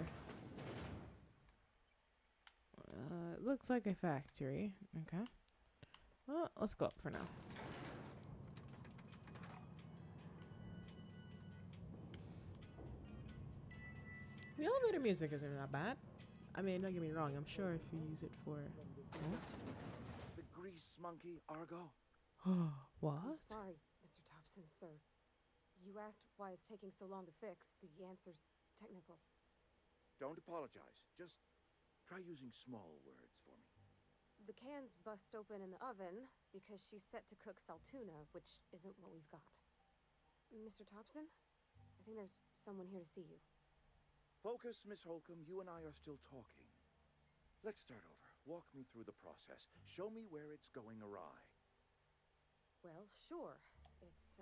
It looks like a factory. Okay. Well, let's go up for now. The elevator music isn't that bad. I mean, don't get me wrong. I'm sure if you use it for... The grease monkey, Argo? What? I'm sorry, Mr. Thompson, sir. You asked why it's taking so long to fix. The answer's technical. Don't apologize. Just try using small words for me. The cans bust open in the oven because she's set to cook saltuna, which isn't what we've got. Mr. Thompson? I think there's someone here to see you. Focus, Miss Holcomb. You and I are still talking. Let's start over. Walk me through the process. Show me where it's going awry. Well, sure. It's,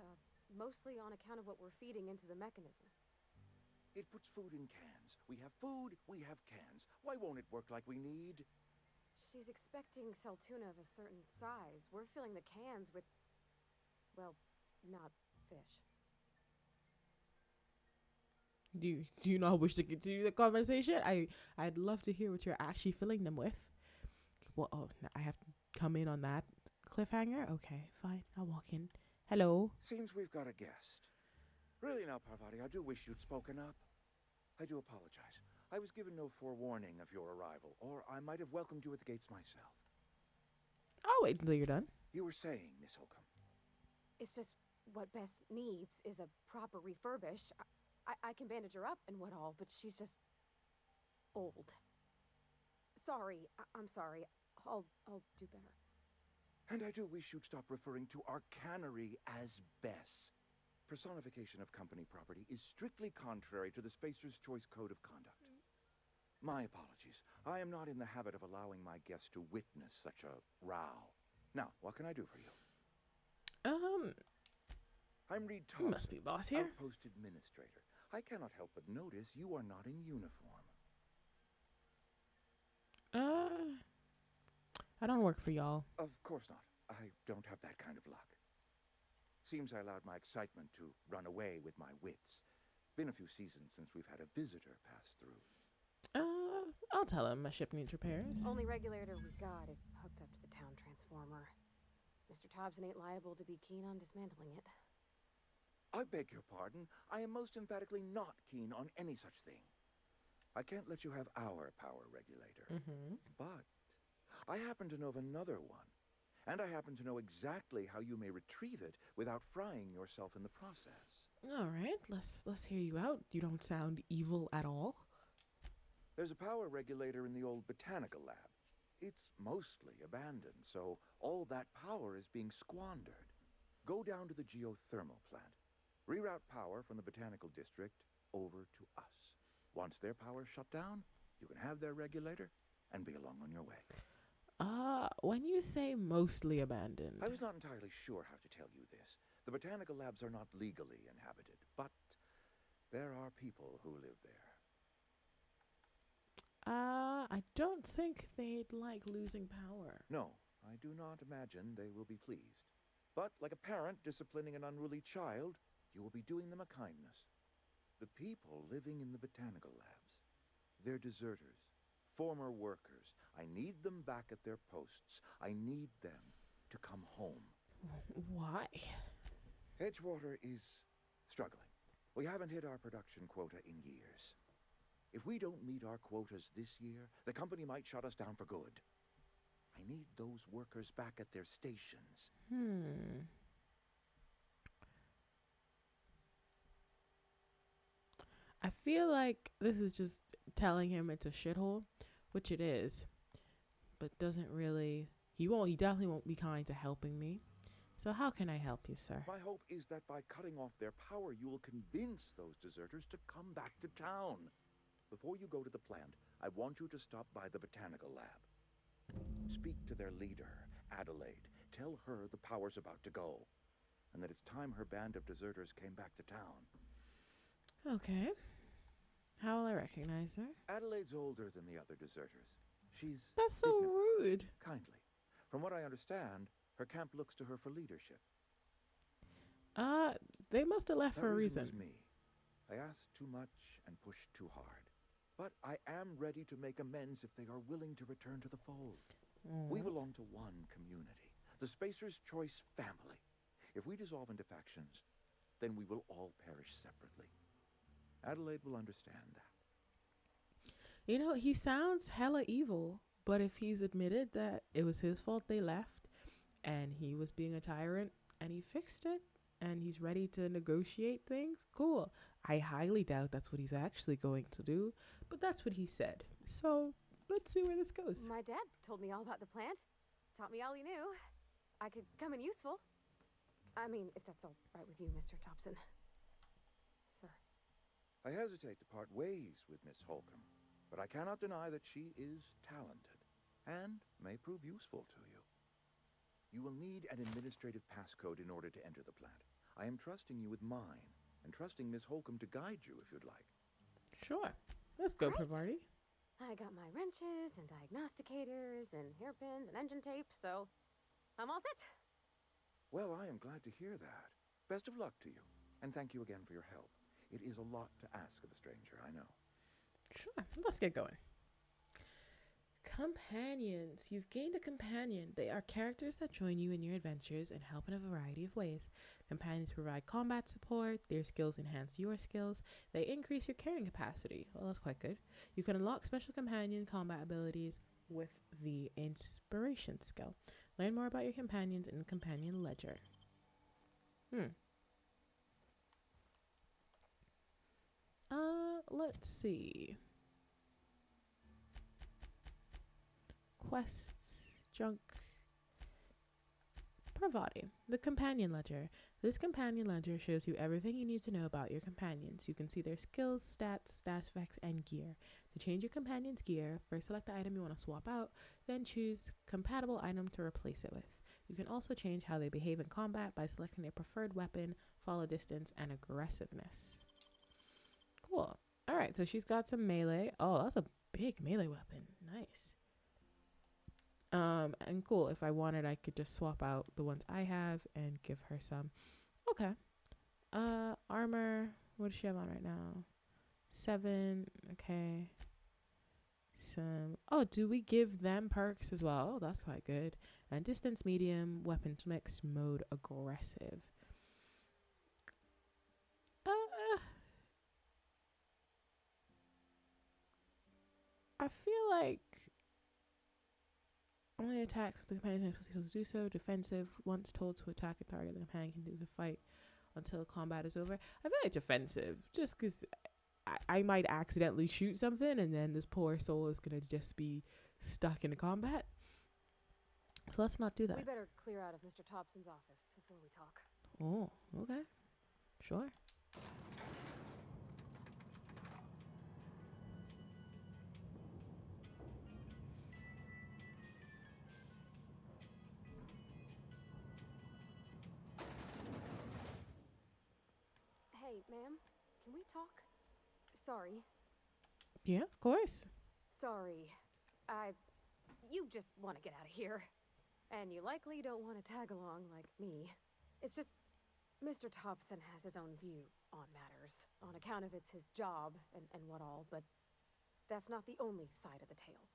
mostly on account of what we're feeding into the mechanism. It puts food in cans. We have food, we have cans. Why won't it work like we need? She's expecting saltuna of a certain size. We're filling the cans with, well, not fish. Do you not wish to continue the conversation? I'd love to hear what you're actually filling them with. Well, oh, I have to come in on that cliffhanger? Okay, fine. I'll walk in. Hello. Seems we've got a guest. Really now, Parvati, I do wish you'd spoken up. I do apologize. I was given no forewarning of your arrival, or I might have welcomed you at the gates myself. I'll wait until you're done. You were saying, Miss Holcomb. It's just what Bess needs is a proper refurbish. I can bandage her up and what all, but she's just old. Sorry, I'm sorry. I'll do better. And I do wish you'd stop referring to our cannery as Bess. Personification of company property is strictly contrary to the Spacer's Choice Code of Conduct. My apologies. I am not in the habit of allowing my guests to witness such a row. Now, what can I do for you? I'm Reed Thompson, You must be boss here. Outpost Administrator. I cannot help but notice you are not in uniform. I don't work for y'all. Of course not. I don't have that kind of luck. Seems I allowed my excitement to run away with my wits. Been a few seasons since we've had a visitor pass through. I'll tell him my ship needs repairs. Only regulator we got is hooked up to the town transformer. Mr. Thompson ain't liable to be keen on dismantling it. I beg your pardon. I am most emphatically not keen on any such thing. I can't let you have our power regulator. But I happen to know of another one. And I happen to know exactly how you may retrieve it without frying yourself in the process. All right, let's hear you out. You don't sound evil at all. There's a power regulator in the old botanical lab. It's mostly abandoned, so all that power is being squandered. Go down to the geothermal plant. Reroute power from the botanical district over to us. Once their power's shut down, you can have their regulator and be along on your way. When you say mostly abandoned... I was not entirely sure how to tell you this. The botanical labs are not legally inhabited, but there are people who live there. I don't think they'd like losing power. No, I do not imagine they will be pleased. But like a parent disciplining an unruly child, you will be doing them a kindness. The people living in the botanical labs, they're deserters, former workers. I need them back at their posts. I need them to come home. Why? Edgewater is struggling. We haven't hit our production quota in years. If we don't meet our quotas this year, the company might shut us down for good. I need those workers back at their stations. I feel like this is just telling him it's a shithole, which it is, but doesn't really... He definitely won't be kind to helping me. So how can I help you, sir? My hope is that by cutting off their power, you will convince those deserters to come back to town. Before you go to the plant, I want you to stop by the botanical lab. Speak to their leader, Adelaide. Tell her the power's about to go, and that it's time her band of deserters came back to town. Okay. How will I recognize her? Adelaide's older than the other deserters. She's... That's so rude. Kindly. From what I understand, her camp looks to her for leadership. They must have left That for a reason reason. was me. I asked too much and pushed too hard. But I am ready to make amends if they are willing to return to the fold. We belong to one community, the Spacer's Choice family. If we dissolve into factions, then we will all perish separately. Adelaide will understand that. You know, he sounds hella evil, but if he's admitted that it was his fault they left and he was being a tyrant and he fixed it and he's ready to negotiate things, cool. I highly doubt that's what he's actually going to do, but that's what he said. So let's see where this goes. My dad told me all about the plant. Taught me all he knew. I could come in useful. I mean, if that's all right with you, Mr. Thompson. Sir. I hesitate to part ways with Miss Holcomb, but I cannot deny that she is talented and may prove useful to you. You will need an administrative passcode in order to enter the plant. I am trusting you with mine, and trusting Miss Holcomb to guide you if you'd like. Sure. Let's go, Commertary. I got my wrenches and diagnosticators and hairpins and engine tape, so I'm all set. Well, I am glad to hear that. Best of luck to you, and thank you again for your help. It is a lot to ask of a stranger, I know. Sure, let's get going. Companions. You've gained a companion. They are characters that join you in your adventures and help in a variety of ways. Companions provide combat support. Their skills enhance your skills. They increase your carrying capacity. Well, that's quite good. You can unlock special companion combat abilities with the inspiration skill. Learn more about your companions in the companion ledger. Let's see. Quests, junk. Parvati, the companion ledger. This companion ledger shows you everything you need to know about your companions. You can see their skills, stats, status effects, and gear. To change your companion's gear, first select the item you want to swap out, then choose compatible item to replace it with. You can also change how they behave in combat by selecting their preferred weapon, follow distance, and aggressiveness. Cool. Alright, so she's got some melee. Oh, that's a big melee weapon. Nice. And cool, if I wanted, I could just swap out the ones I have and give her some. Okay. Armor. What does she have on right now? 7. Okay. Some. Oh, do we give them perks as well? Oh, that's quite good. And distance medium, weapons mix, mode aggressive. I feel like only attacks with the companion can do so. Defensive, once told to attack a target, the companion can do the fight until combat is over. I feel like defensive, just because I might accidentally shoot something and then this poor soul is going to just be stuck in combat. So let's not do that. We better clear out of Mr. Thompson's office before we talk. Oh, okay. Sure. Hey, ma'am, can we talk? Sorry. Yeah, of course. Sorry. You just want to get out of here. And you likely don't want to tag along like me. It's just, Mr. Thompson has his own view on matters, on account of it's his job and what all, but that's not the only side of the tale.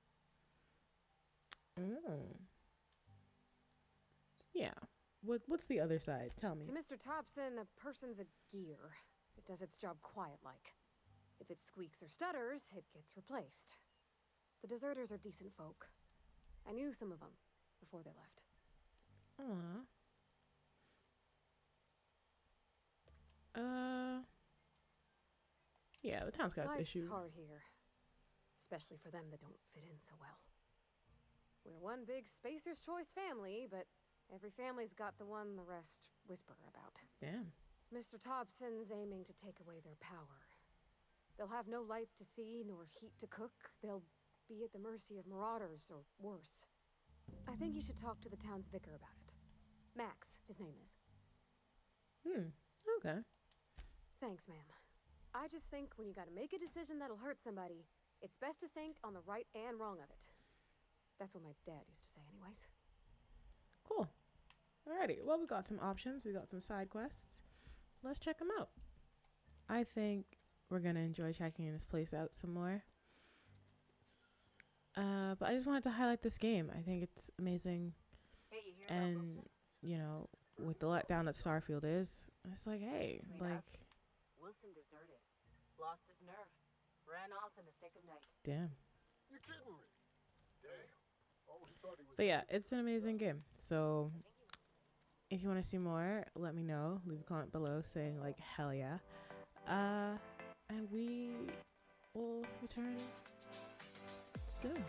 Yeah. What's the other side? Tell me. To Mr. Thompson, a person's a gear. It does its job quiet-like. If it squeaks or stutters, it gets replaced. The deserters are decent folk. I knew some of them before they left. Yeah, the town's got Life's issues. hard here. Especially for them that don't fit in so well. We're one big Spacer's Choice family, but every family's got the one the rest whisper about. Damn. Mr. Thompson's aiming to take away their power. They'll have no lights to see, nor heat to cook. They'll be at the mercy of marauders, or worse. I think you should talk to the town's vicar about it. Max, his name is. Okay. Thanks, ma'am. I just think when you gotta make a decision that'll hurt somebody, it's best to think on the right and wrong of it. That's what my dad used to say anyways. Cool. Alrighty, well, we got some options. We got some side quests. Let's check them out. I think we're gonna enjoy checking this place out some more. But I just wanted to highlight this game. I think it's amazing. Hey, you hear And, you know, with the letdown that Starfield is, it's like, hey, Wilson deserted. Lost his nerve. Ran off in the thick of night. damn. You kidding me? Damn. Oh, he thought he was. But yeah, it's an amazing game. So if you want to see more, let me know. Leave a comment below saying like hell yeah. And we will return soon.